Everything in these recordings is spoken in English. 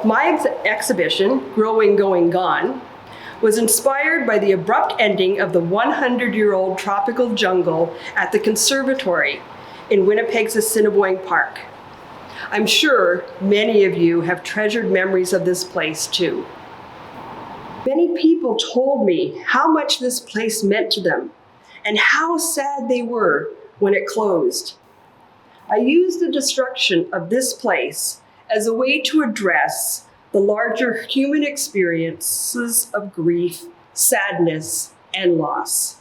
My exhibition, Growing, Going, Gone, was inspired by the abrupt ending of the 100-year-old tropical jungle at the conservatory in Winnipeg's Assiniboine Park. I'm sure many of you have treasured memories of this place too. Many people told me how much this place meant to them and how sad they were when it closed. I used the destruction of this place as a way to address the larger human experiences of grief, sadness, and loss.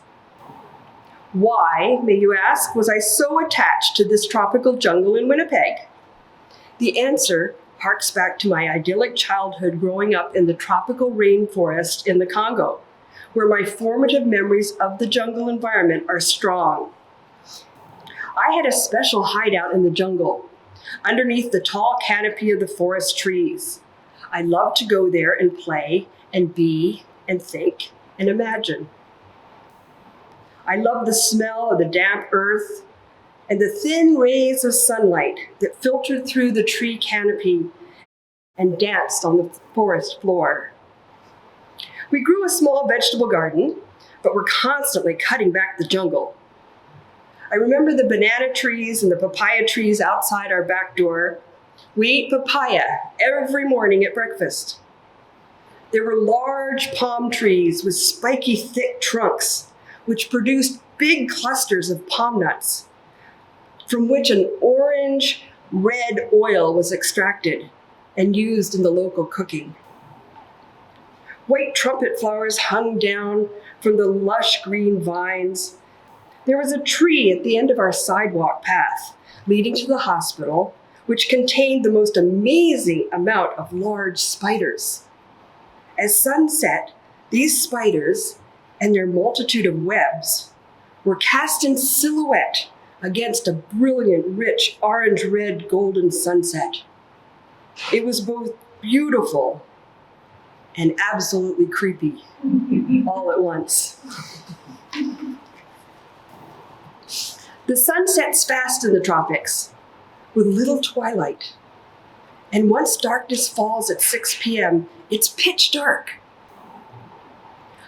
Why, may you ask, was I so attached to this tropical jungle in Winnipeg? The answer harks back to my idyllic childhood growing up in the tropical rainforest in the Congo, where my formative memories of the jungle environment are strong. I had a special hideout in the jungle, underneath the tall canopy of the forest trees. I loved to go there and play and be and think and imagine. I loved the smell of the damp earth and the thin rays of sunlight that filtered through the tree canopy and danced on the forest floor. We grew a small vegetable garden, but were constantly cutting back the jungle. I remember the banana trees and the papaya trees outside our back door. We ate papaya every morning at breakfast. There were large palm trees with spiky, thick trunks, which produced big clusters of palm nuts, from which an orange-red oil was extracted and used in the local cooking. White trumpet flowers hung down from the lush green vines. There was a tree at the end of our sidewalk path leading to the hospital, which contained the most amazing amount of large spiders. As sun set, these spiders and their multitude of webs were cast in silhouette against a brilliant, rich, orange-red, golden sunset. It was both beautiful and absolutely creepy all at once. The sun sets fast in the tropics with little twilight. And once darkness falls at 6 p.m., it's pitch dark.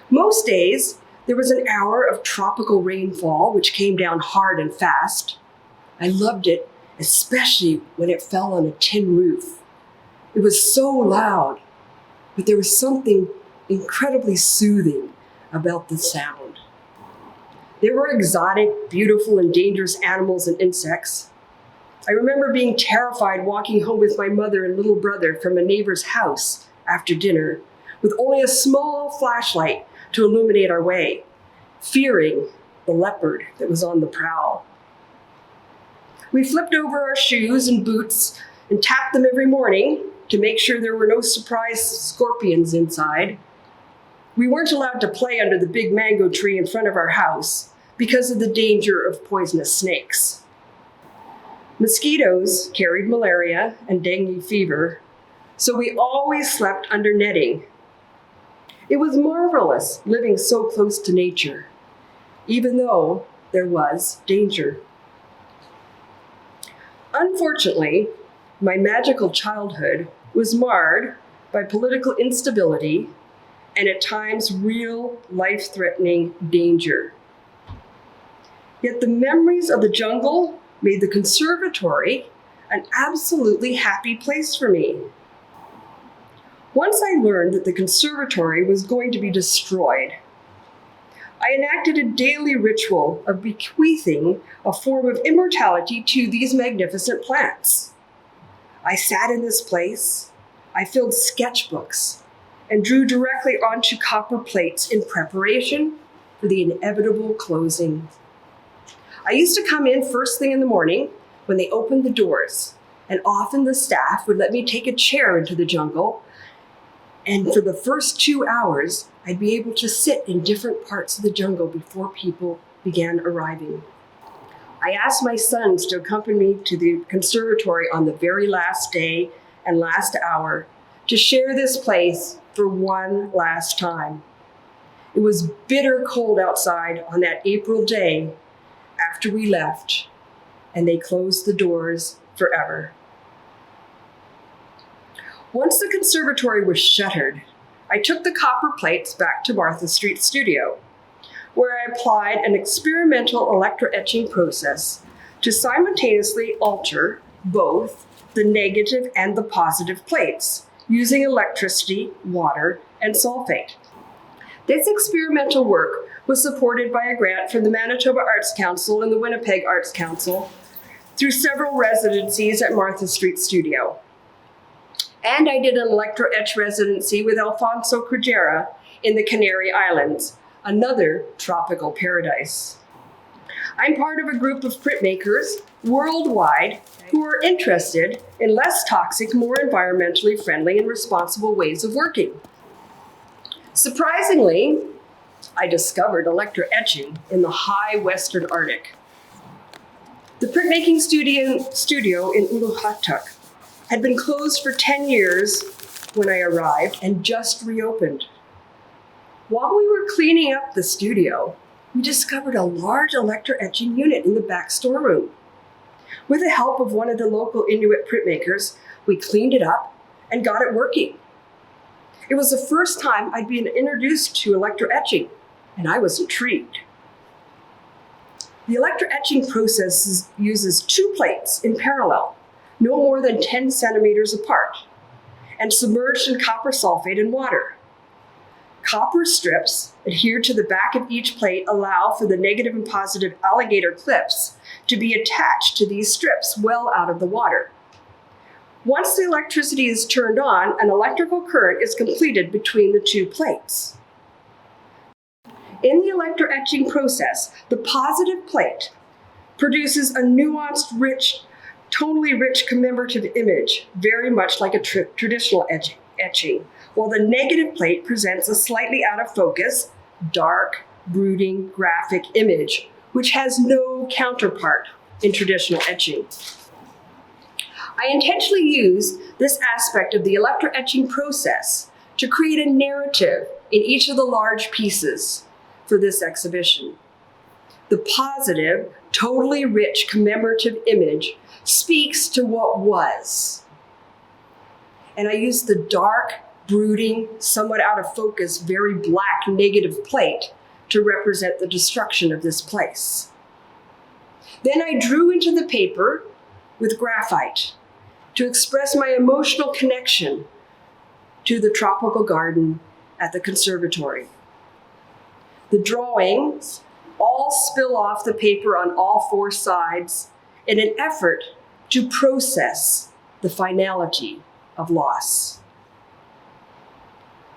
Most days, there was an hour of tropical rainfall, which came down hard and fast. I loved it, especially when it fell on a tin roof. It was so loud, but there was something incredibly soothing about the sound. There were exotic, beautiful, and dangerous animals and insects. I remember being terrified walking home with my mother and little brother from a neighbor's house after dinner, with only a small flashlight to illuminate our way, fearing the leopard that was on the prowl. We flipped over our shoes and boots and tapped them every morning to make sure there were no surprise scorpions inside. We weren't allowed to play under the big mango tree in front of our house because of the danger of poisonous snakes. Mosquitoes carried malaria and dengue fever, so we always slept under netting. It was marvelous living so close to nature, even though there was danger. Unfortunately, my magical childhood was marred by political instability and at times real life-threatening danger. Yet the memories of the jungle made the conservatory an absolutely happy place for me. Once I learned that the conservatory was going to be destroyed, I enacted a daily ritual of bequeathing a form of immortality to these magnificent plants. I sat in this place, I filled sketchbooks, and drew directly onto copper plates in preparation for the inevitable closing. I used to come in first thing in the morning when they opened the doors, and often the staff would let me take a chair into the jungle, and for the first 2 hours, I'd be able to sit in different parts of the jungle before people began arriving. I asked my sons to accompany me to the conservatory on the very last day and last hour to share this place for one last time. It was bitter cold outside on that April day after we left, and they closed the doors forever. Once the conservatory was shuttered, I took the copper plates back to Martha Street Studio, where I applied an experimental electro-etching process to simultaneously alter both the negative and the positive plates using electricity, water, and sulfate. This experimental work was supported by a grant from the Manitoba Arts Council and the Winnipeg Arts Council through several residencies at Martha Street Studio. And I did an electro-etch residency with Alfonso Crujera in the Canary Islands, another tropical paradise. I'm part of a group of printmakers worldwide who are interested in less toxic, more environmentally friendly and responsible ways of working. Surprisingly, I discovered electro-etching in the high Western Arctic. The printmaking studio in Uluhatuk had been closed for 10 years when I arrived and just reopened. While we were cleaning up the studio, we discovered a large electro-etching unit in the back storeroom. With the help of one of the local Inuit printmakers, we cleaned it up and got it working. It was the first time I'd been introduced to electro-etching, and I was intrigued. The electro-etching process uses two plates in parallel, no more than 10 centimeters apart, and submerged in copper sulfate and water. Copper strips adhered to the back of each plate allow for the negative and positive alligator clips to be attached to these strips well out of the water. Once the electricity is turned on, an electrical current is completed between the two plates. In the electro-etching process, the positive plate produces a nuanced, tonally rich commemorative image, very much like a traditional etching, while the negative plate presents a slightly out of focus, dark, brooding, graphic image, which has no counterpart in traditional etching. I intentionally use this aspect of the electro-etching process to create a narrative in each of the large pieces for this exhibition. The positive, totally rich commemorative image speaks to what was. And I use the dark, brooding, somewhat out of focus, very black negative plate to represent the destruction of this place. Then I drew into the paper with graphite to express my emotional connection to the tropical garden at the conservatory. The drawings all spill off the paper on all four sides in an effort to process the finality of loss.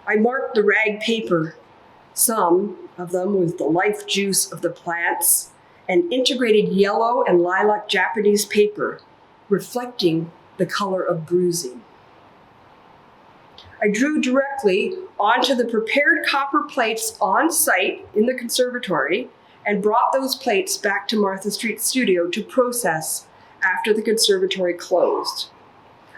I marked the rag paper, some of them with the life juice of the plants, and integrated yellow and lilac Japanese paper, reflecting the color of bruising. I drew directly onto the prepared copper plates on site in the conservatory and brought those plates back to Martha Street Studio to process after the conservatory closed.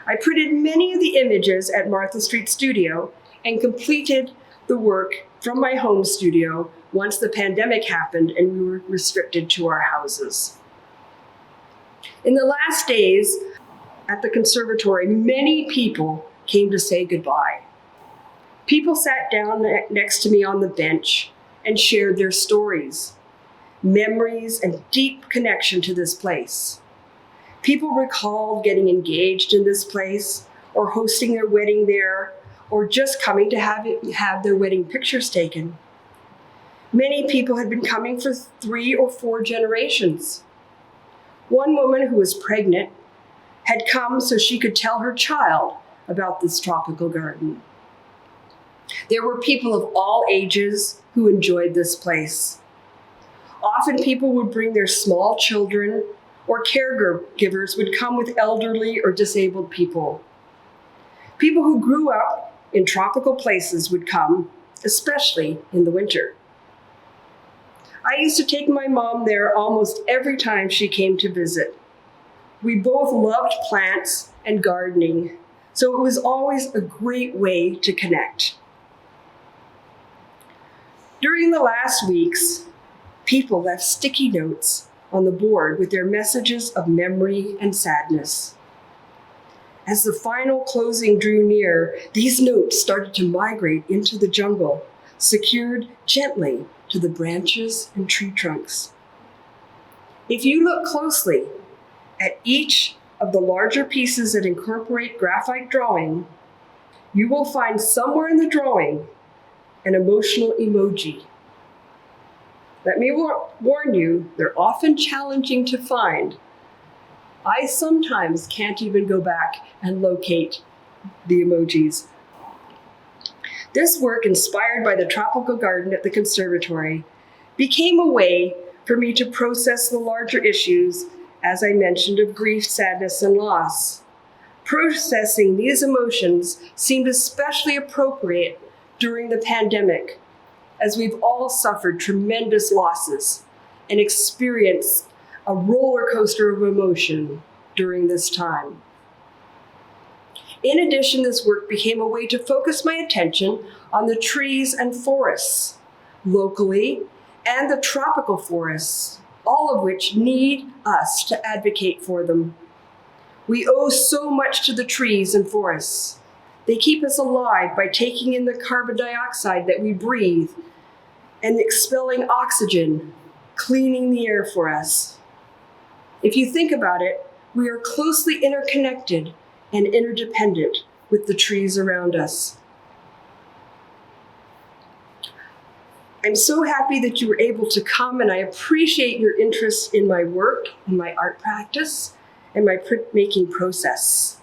I printed many of the images at Martha Street Studio and completed the work from my home studio once the pandemic happened and we were restricted to our houses. In the last days at the conservatory, many people came to say goodbye. People sat down next to me on the bench and shared their stories, memories, and deep connection to this place. People recalled getting engaged in this place, or hosting their wedding there, or just coming to have their wedding pictures taken. Many people had been coming for 3 or 4 generations. One woman who was pregnant had come so she could tell her child about this tropical garden. There were people of all ages who enjoyed this place. Often people would bring their small children, or caregivers would come with elderly or disabled people. People who grew up in tropical places would come, especially in the winter. I used to take my mom there almost every time she came to visit. We both loved plants and gardening, so it was always a great way to connect. During the last weeks, people left sticky notes on the board with their messages of memory and sadness. As the final closing drew near, these notes started to migrate into the jungle, secured gently to the branches and tree trunks. If you look closely at each of the larger pieces that incorporate graphite drawing, you will find somewhere in the drawing an emotional emoji. Let me warn you, they're often challenging to find. I sometimes can't even go back and locate the emojis. This work, inspired by the tropical garden at the conservatory, became a way for me to process the larger issues, as I mentioned, of grief, sadness, and loss. Processing these emotions seemed especially appropriate during the pandemic, as we've all suffered tremendous losses and experienced a roller coaster of emotion during this time. In addition, this work became a way to focus my attention on the trees and forests, locally, and the tropical forests, all of which need us to advocate for them. We owe so much to the trees and forests. They keep us alive by taking in the carbon dioxide that we breathe and expelling oxygen, cleaning the air for us. If you think about it, we are closely interconnected and interdependent with the trees around us. I'm so happy that you were able to come, and I appreciate your interest in my work, in my art practice, and my printmaking process.